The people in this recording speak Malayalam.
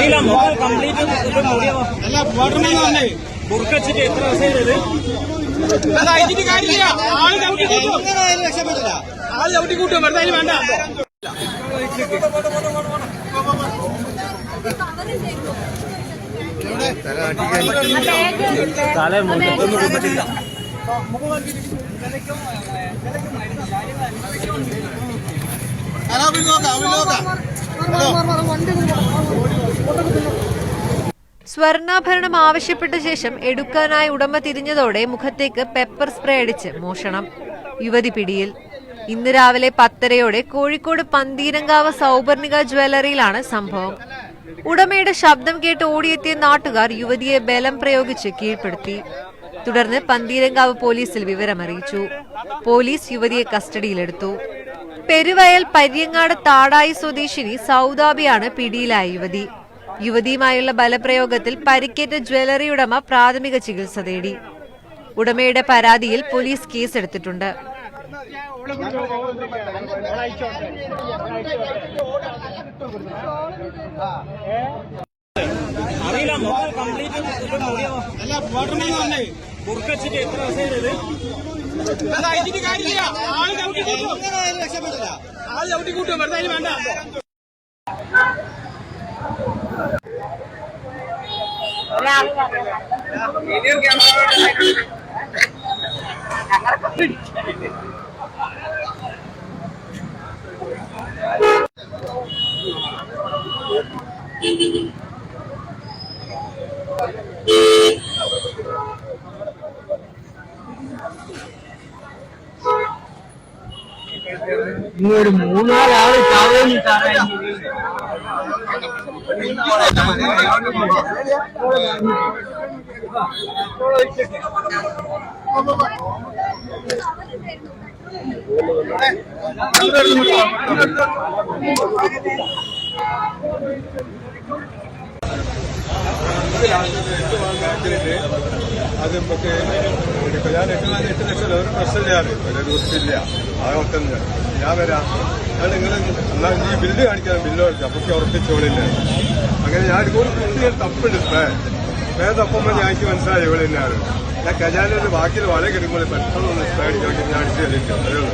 അറിയില്ല മുഖം കംപ്ലീറ്റ് അല്ല ബോർഡർമെന്ന് പറഞ്ഞേ ബുർക്കച്ചിട്ട് എത്ര ദിവസം അത് അയച്ചിട്ട് കാര്യമില്ല. ആള് ചവിട്ടി കൂട്ടും, രക്ഷപ്പെട്ടില്ല. ആള് ചവിട്ടി കൂട്ടും, വെറുതെ അതിന് വേണ്ട. സ്വർണ്ണാഭരണം ആവശ്യപ്പെട്ട ശേഷം എടുക്കാനായി ഉടമ തിരിഞ്ഞതോടെ മുഖത്തേക്ക് പെപ്പർ സ്പ്രേ അടിച്ച് മോഷണം. യുവതി പിടിയിൽ. ഇന്ന് രാവിലെ 10:30 കോഴിക്കോട് പന്തീരങ്കാവ് സൗപർണിക ജ്വല്ലറിയിലാണ് സംഭവം. ഉടമയുടെ ശബ്ദം കേട്ട് ഓടിയെത്തിയ നാട്ടുകാർ യുവതിയെ ബലം പ്രയോഗിച്ച് കീഴ്പ്പെടുത്തി. തുടർന്ന് പന്തീരങ്കാവ് പോലീസിൽ വിവരമറിയിച്ചു. പോലീസ് യുവതിയെ കസ്റ്റഡിയിലെടുത്തു. പെരുവയൽ പര്യങ്ങാട് താടായി സ്വദേശിനി സൗദാബിയാണ് പിടിയിലായ യുവതി. യുവതിയുമായുള്ള ബലപ്രയോഗത്തിൽ പരിക്കേറ്റ ജ്വല്ലറി ഉടമ പ്രാഥമിക ചികിത്സ തേടി. ഉടമയുടെ പരാതിയിൽ പോലീസ് കേസെടുത്തിട്ടുണ്ട്. അറിയില്ല മുഖം കംപ്ലീറ്റ് അല്ല ബോർഡർമെന്ന് പറഞ്ഞേ ബുർക്കച്ചിട്ട് എത്ര ദിവസം അത് അയച്ചിട്ട് കാര്യമില്ല. ആള് ചവിട്ടി കൂട്ടും, രക്ഷപ്പെട്ടില്ല. ആള് ചവിട്ടി കൂട്ടും, വെറുതെ അതിന് വേണ്ട. ഒരു 3-4 ആള് ചാവേലി അത് നമുക്ക് ഞാൻ 8 ലക്ഷം ഒരു പ്രശ്നമില്ല. ഒരു ദിവസമില്ല ആകത്തുണ്ട്. ഞാൻ വരാം. ഞാൻ നിങ്ങൾ എന്നാൽ ഈ ബില്ല് കാണിക്കണം. ബില്ല് അപ്പൊക്കെ ഉറപ്പിച്ചോളില്ല. അങ്ങനെ ഞാൻ ഒരു കുട്ടികൾ തപ്പുണ്ട്. തപ്പുമ്പോൾ ഞാൻ എനിക്ക് മനസ്സിലായി ഇവിടെ തന്നെയാണ്. ഞാൻ കജാനൊരു ബാക്കിൽ വല കിടക്കുമ്പോൾ പെട്ടെന്ന് ഒന്ന് അടിക്കാൻ ഞാൻ അടിച്ചു കളിക്കും. അതേ ഉള്ളൂ.